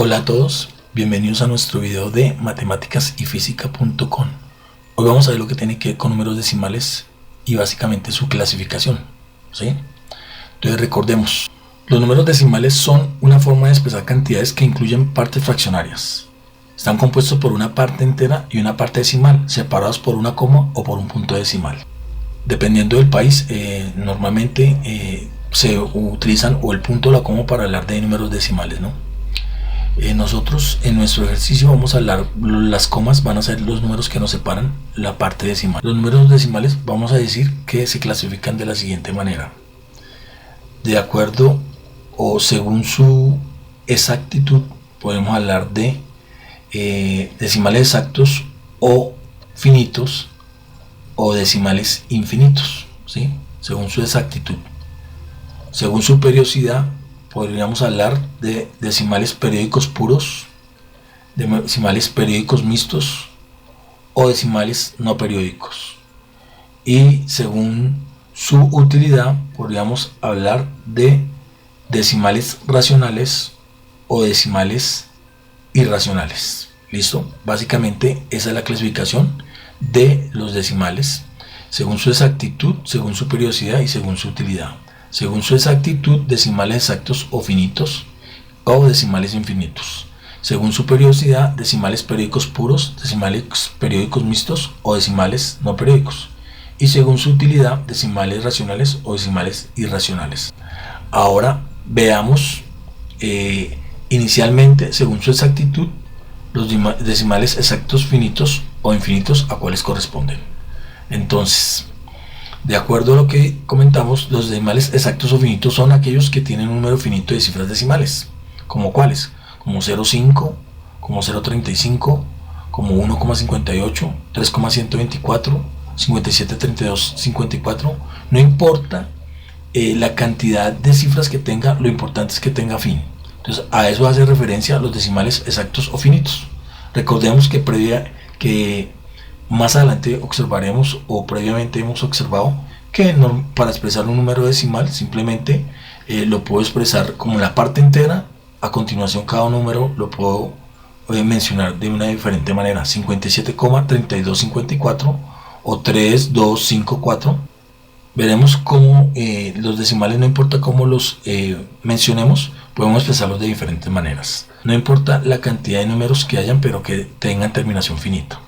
Hola a todos, bienvenidos a nuestro video de matemáticasyfísica.com. Hoy vamos a ver lo que tiene que ver con números decimales y básicamente su clasificación, ¿sí? Entonces recordemos, los números decimales son una forma de expresar cantidades que incluyen partes fraccionarias. Están compuestos por una parte entera y una parte decimal, separados por una coma o por un punto decimal. Dependiendo del país, normalmente se utilizan o el punto o la coma para hablar de números decimales, ¿no? Nosotros en nuestro ejercicio vamos a hablar, las comas van a ser los números que nos separan la parte decimal. Los números decimales vamos a decir que se clasifican de la siguiente manera: de acuerdo o según su exactitud, podemos hablar de decimales exactos o finitos o decimales infinitos, ¿sí? Según su exactitud. Según su periodicidad, podríamos hablar de decimales periódicos puros, decimales periódicos mixtos o decimales no periódicos. Y según su utilidad, podríamos hablar de decimales racionales o decimales irracionales. ¿Listo? Básicamente esa es la clasificación de los decimales, según su exactitud, según su periodicidad y según su utilidad. Según su exactitud, decimales exactos o finitos o decimales infinitos. Según su periodicidad, decimales periódicos puros, decimales periódicos mixtos o decimales no periódicos. Y según su utilidad, decimales racionales o decimales irracionales. Ahora veamos inicialmente, según su exactitud, los decimales exactos finitos o infinitos a cuáles corresponden. Entonces, de acuerdo a lo que comentamos, los decimales exactos o finitos son aquellos que tienen un número finito de cifras decimales. ¿Como cuáles? Como 0,5, como 0,35, como 1,58, 3,124, 5732, 54. No importa la cantidad de cifras que tenga, lo importante es que tenga fin. Entonces a eso hace referencia los decimales exactos o finitos. Recordemos que más adelante observaremos o previamente hemos observado que para expresar un número decimal simplemente lo puedo expresar como la parte entera. A continuación cada número lo puedo mencionar de una diferente manera: 57,3254 o 3254. Veremos cómo los decimales, no importa cómo los mencionemos, podemos expresarlos de diferentes maneras. No importa la cantidad de números que hayan, pero que tengan terminación finita.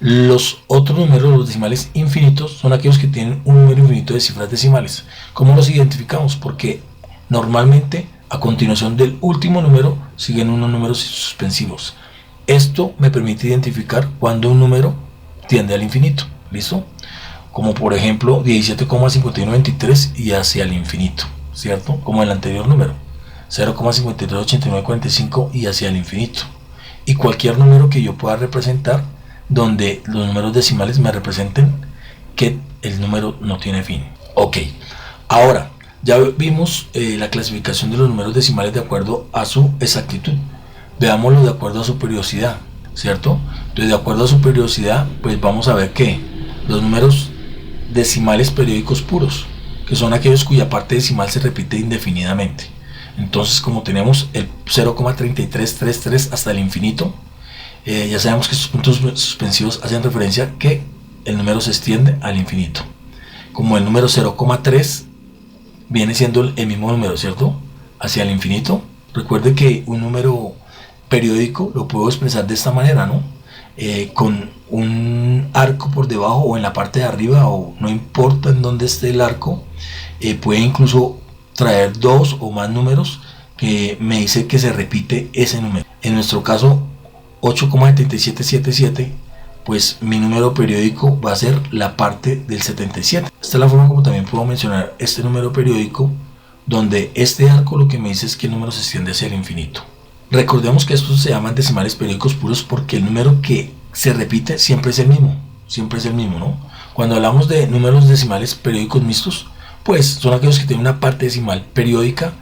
Los otros números, los decimales infinitos, son aquellos que tienen un número infinito de cifras decimales. ¿Cómo los identificamos? Porque normalmente a continuación del último número siguen unos números suspensivos. Esto me permite identificar cuando un número tiende al infinito. ¿Listo? Como por ejemplo 17,5123 y hacia el infinito, ¿cierto? Como el anterior número, 0,538945 y hacia el infinito. Y cualquier número que yo pueda representar donde los números decimales me representen que el número no tiene fin. Ok, ahora ya vimos la clasificación de los números decimales de acuerdo a su exactitud. Veámoslo de acuerdo a su periodicidad, ¿cierto? Entonces, de acuerdo a su periodicidad, pues vamos a ver que los números decimales periódicos puros, que son aquellos cuya parte decimal se repite indefinidamente. Entonces, como tenemos el 0,3333 hasta el infinito, ya sabemos que estos puntos suspensivos hacen referencia a que el número se extiende al infinito. Como el número 0,3 viene siendo el mismo número, ¿cierto? Hacia el infinito. Recuerde que un número periódico lo puedo expresar de esta manera, ¿no? Con un arco por debajo o en la parte de arriba, o no importa en dónde esté el arco, puede incluso traer dos o más números que me dice que se repite ese número. En nuestro caso 8,7777, pues mi número periódico va a ser la parte del 77. Esta es la forma como también puedo mencionar este número periódico, donde este arco lo que me dice es que el número se extiende hacia el infinito. Recordemos que estos se llaman decimales periódicos puros porque el número que se repite siempre es el mismo, ¿no? Cuando hablamos de números decimales periódicos mixtos, pues son aquellos que tienen una parte decimal periódica,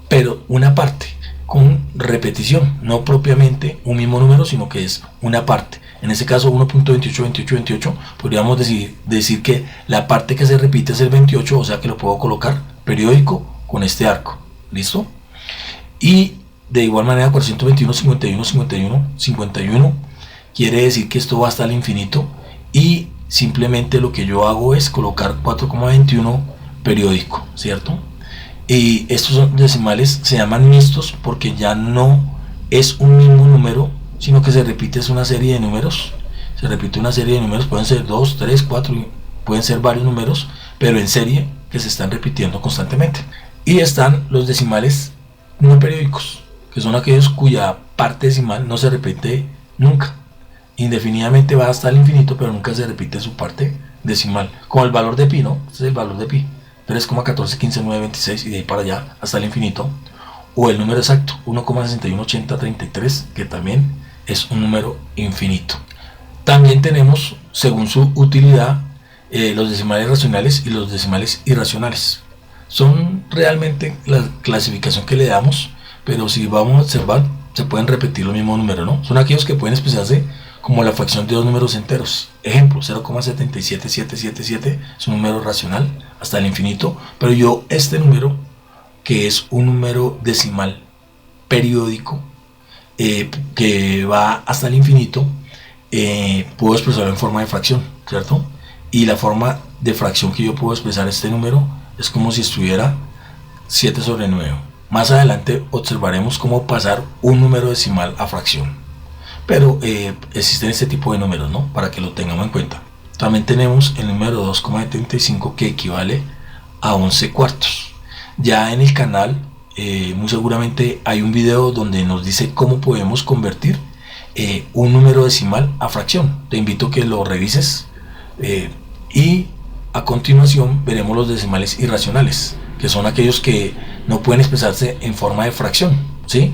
pero una parte con repetición, no propiamente un mismo número, sino que es una parte. En este caso 1.282828, podríamos decir que la parte que se repite es el 28, o sea que lo puedo colocar periódico con este arco. ¿Listo? Y De igual manera 421, 51, 51, 51 quiere decir que esto va hasta el infinito, y simplemente lo que yo hago es colocar 4,21 periódico, ¿cierto? Y estos decimales se llaman mixtos porque ya no es un mismo número, sino que se repite una serie de números. Se repite una serie de números, pueden ser 2, 3, 4, pueden ser varios números, pero en serie que se están repitiendo constantemente. Y están los decimales no periódicos, que son aquellos cuya parte decimal no se repite nunca. Indefinidamente va hasta el infinito, pero nunca se repite su parte decimal. Como el valor de pi, ¿no? Este es el valor de pi. 3,1415,926 y de ahí para allá hasta el infinito. O el número exacto, 1,618033, que también es un número infinito. También tenemos, según su utilidad, los decimales racionales y los decimales irracionales. Son realmente la clasificación que le damos, pero si vamos a observar, se pueden repetir los mismos números, ¿no? Son aquellos que pueden expresarse como la fracción de dos números enteros. Ejemplo, 0,77777 es un número racional hasta el infinito, pero yo este número, que es un número decimal periódico, que va hasta el infinito, puedo expresarlo en forma de fracción, ¿cierto? Y la forma de fracción que yo puedo expresar este número es como si estuviera 7 sobre 9. Más adelante observaremos cómo pasar un número decimal a fracción. Pero existen este tipo de números, ¿no? Para que lo tengamos en cuenta. También tenemos el número 2,75 que equivale a 11 cuartos. Ya en el canal muy seguramente hay un video donde nos dice cómo podemos convertir un número decimal a fracción. Te invito a que lo revises y a continuación veremos los decimales irracionales, que son aquellos que no pueden expresarse en forma de fracción, ¿sí?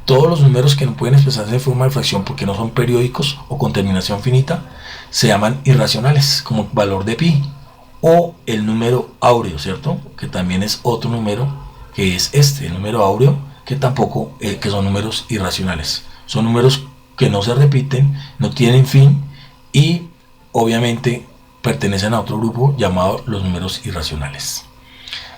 Todos los números que no pueden expresarse en forma de fracción porque no son periódicos o con terminación finita se llaman irracionales, como el valor de pi o el número áureo, ¿cierto? Que también es otro número, que es el número áureo, que tampoco, que son números irracionales. Son números que no se repiten, no tienen fin y obviamente pertenecen a otro grupo llamado los números irracionales.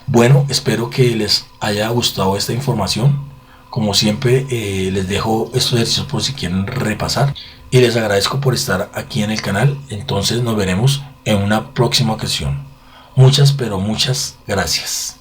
Bueno, espero que les haya gustado esta información. Como siempre, les dejo estos ejercicios por si quieren repasar y les agradezco por estar aquí en el canal. Entonces nos veremos en una próxima ocasión. Muchas, pero muchas gracias.